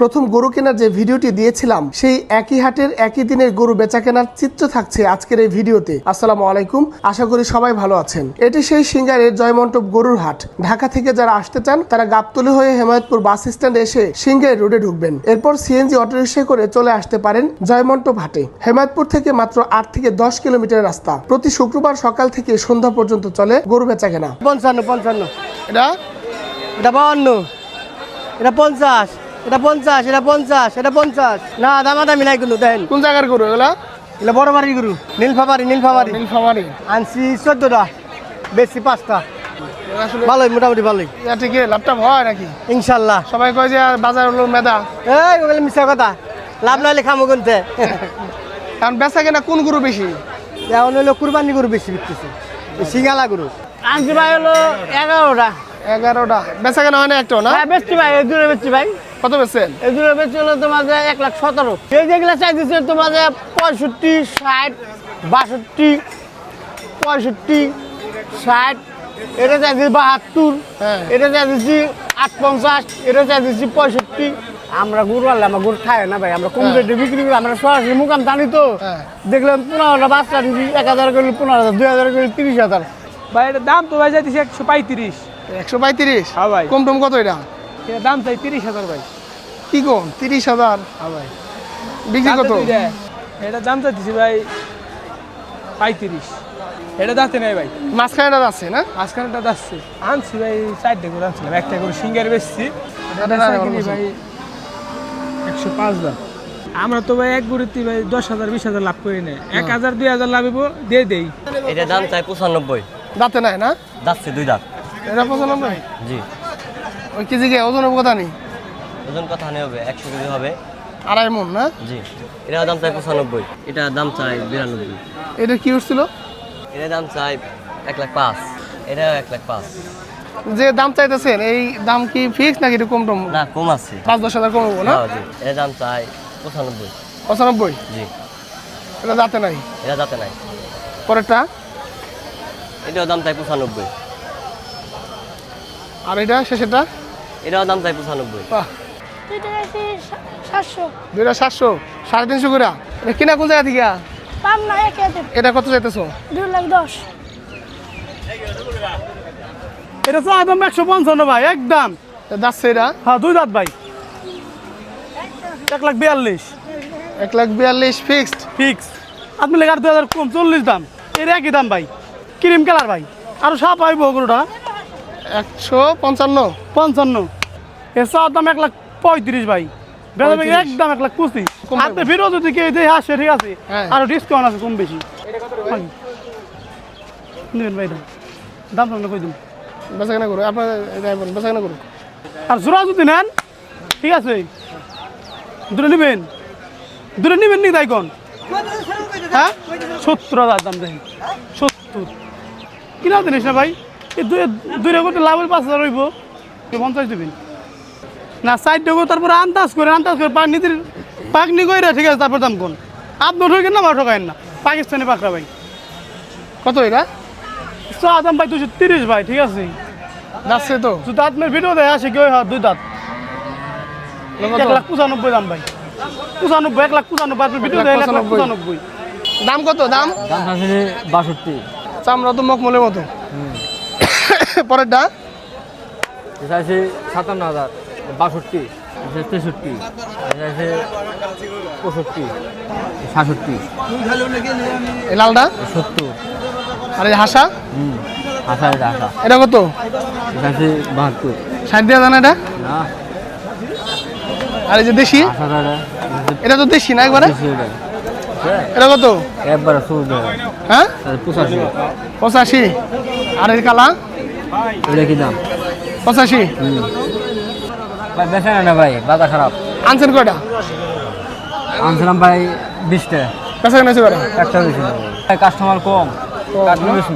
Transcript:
প্রথম গরু কেনার যে ভিডিওটি দিয়েছিলাম সেই একই হাটের একই দিনের গরু বেচা কেনার চিত্র থাকছে আজকের এই ভিডিওতে। আসসালামু আলাইকুম, আশা করি সবাই ভালো আছেন। এটি সেই সিঙ্গারের জয়মন্টপ গরুর হাট। ঢাকা থেকে যারা আসতে চান তারা গাবতলী হয়ে হেমায়তপুর বাস স্ট্যান্ডে এসে সিঙ্গার রোডে ঢুকবেন। এরপর সিএনজি অটোরিকশায় করে চলে আসতে পারেন জয়মন্টপ হাটে। হেমায়তপুর থেকে মাত্র 8 থেকে 10 কিলোমিটার রাস্তা। প্রতি শুক্রবার সকাল থেকে সন্ধ্যা পর্যন্ত চলে গরু বেচা কেনা। 55 এটা এটা 52 এটা 50 এটা 50 এটা 50 এটা 50 না দামাদামি নাই কিন্তু দেন কোন জায়গার গরু এগুলা? এটা বড় বাড়ি গরু নীলফামারি নীলফামারী। আনছি 14টা বেশি 5টা আসলে ভালোই মোটামুটি ভালোই এটা ঠিক লাভটা হয় নাকি? ইনশাল্লাহ। সবাই কয় যে বাজার হলো মেদা, এই ওগুলো মিশা কথা, লাভ নাহলে খামো কিনতে। কারণ বেচা কেনা কোন গরু বেশি? এখন হলো কুরবানি গরু বেশি বিকতেছে, সিঙ্গালা গরু আনছি ভাই হলো 11টা 11টা। বেচা কেনা হয় না একটাও না? হ্যাঁ বেচছি ভাই, এই দূরে বেচছি ভাই। কত বেচছেন? এই দূরে বেচছি হলো তোমার 1,17,000। এই যেগুলো চাইতেছে তোমার 65, 60, 62, 65, 60, এটা চাইছি 72, হ্যাঁ। এটা চাইছি 58, এটা চাইছি 65। আমরা গরু আনলে আমার গরু খায় না ভাই, আমরা কম রেটে বিক্রি করি। আমরা সরাসরি মুকাম জানি তো, হ্যাঁ। দেখলাম 15টা বাচ্চা নিচ্ছি 1,000 করে, 15,000, 2,000 করে, 30,000। ভাই এটার দাম তো ভাই যাইতেছে 135। 135? হ্যাঁ ভাই। কম টম কত এটা? এটার দাম চাই 30,000 ভাই। কি কম? 30,000? হ্যাঁ ভাই। বিক্রি কত? এটার দাম চাইতেছি ভাই 35। এটা দাঁতে নেই ভাই, মাঝখানেটা আছে না? মাঝখানেটা যাচ্ছে। আনছি ভাই 4টে করে আনছিলাম, একটা করে সিঙ্গার বেচছি। এটা এটা বেচা না, কিনি ভাই 105 দাম। আমরা তো ভাই এক গরুতে ভাই 10,000 20,000 লাভ করি না, 1,000 2,000 লাভ দিয়ে দেই। এটা দাম চাই 95। দাঁতে নাই না? যাচ্ছে 2 দাঁত। এটা 95? জি। ওই কেজি কে ওজন কথা নেই? ওজন কত হানি হবে? 100 কেজি হবে। 2.5 মণ না? জি। এটা দাম চাই 95। এটা দাম চাই 92। এটা কি উঠছিল? এটা দাম চাই 1,05,000। এটা 1,05,000। যে দাম চাইতেছেন এই দাম কি ফিক্স নাকি একটু কম টম? না, কম আছে। 5-10,000 কম হবো না? হ্যাঁ, জি। এটা দাম চাই 95। 95? জি। এটা দাঁতে নাই। এটা যাতে নাই। পরেরটা? এটাও দাম চাই 95। আর এটা শেষেরটা? এটাও দাম চাই 95। বাহ, দুইটা আছে 700। দুইটা 700, 350 করে। এটা কিনা কোন জায়গা থেকে? পাম না এক হাজার, এটা কত চাইতেছো? 2,10,000। এটা তো একদম 155 ভাই, একদম। যাচ্ছে এটা হ্যাঁ 2 দাঁত ভাই, 1,42,000 1,42,000 ফিক্সড। ফিক্স। আপনি লেগার 2,000 কম, 40 দাম। এর একই দাম ভাই, ক্রিম কালার ভাই। আর সাপ আইব গরুটা 155? 55। এর চাওয়ার দাম 1,35,000 ভাই। বেচা বিক্রি 35? একদম 1,25,000। কম আপনি ফিরো যদি কেউ দেয় আসে, ঠিক আছে, হ্যাঁ। আর ডিসকাউন্ট আছে কম বেশি। নেবেন ভাই, দাম সামনে কই দিন। বেচা কেনা করো আপনার, বেচা কেনা করো। আর জোড়া যদি নেন, ঠিক আছে, দূরে নেবেন নি তাই কোন? হ্যাঁ 70,000 দাম দেখেন, 70। কিনা জিনিস না ভাই, এই দুই করতে লাভ 5,000 হইব, 50 দেবেন না। 60 দেবো, তারপরে আন্দাজ করে নিজের পাকনি করে, ঠিক আছে, তারপর দাম কোন। আপনি ঠকেন না, বা ঠকায়েন না। পাকিস্তানি পাকড়া ভাই। কত এটা? চা দাম ভাই 230 ভাই, ঠিক আছে। যাচ্ছে তো? যদি আপনার ভিডিও দেয় আসে কেউ, হয় 2 দাঁত 1,95,000 দাম ভাই। 95, 1,95,000 আপনার ভিডিও দেয় 1,95,000। দাম কত? দাম দাম চাইছে 62। চামড়া তো মখমলের মতো। পরেরটা? চাইছে 57,000। 62, 63, 65, 67, এই লালটা? 70। আর এই হাসা? আশা, এটা আশা। এটা কত? চাইছে 72। 60 দেওয়া জানা এটা? না, আর এই যে দেশি? আশা এটা তো দেশি না একবারে? এটা কত? একবারে 14। হ্যাঁ 85। 85। আর এই কালা? এটা কি দাম? 85। ভাই বেচা না ভাই, বাজার খারাপ। আনছেন কয়টা? আনছিলাম ভাই 20টা। বেচা কেনা হয়েছে কয়টা? একটা বেশি কাস্টমার কম, কাস্টমার বেশি।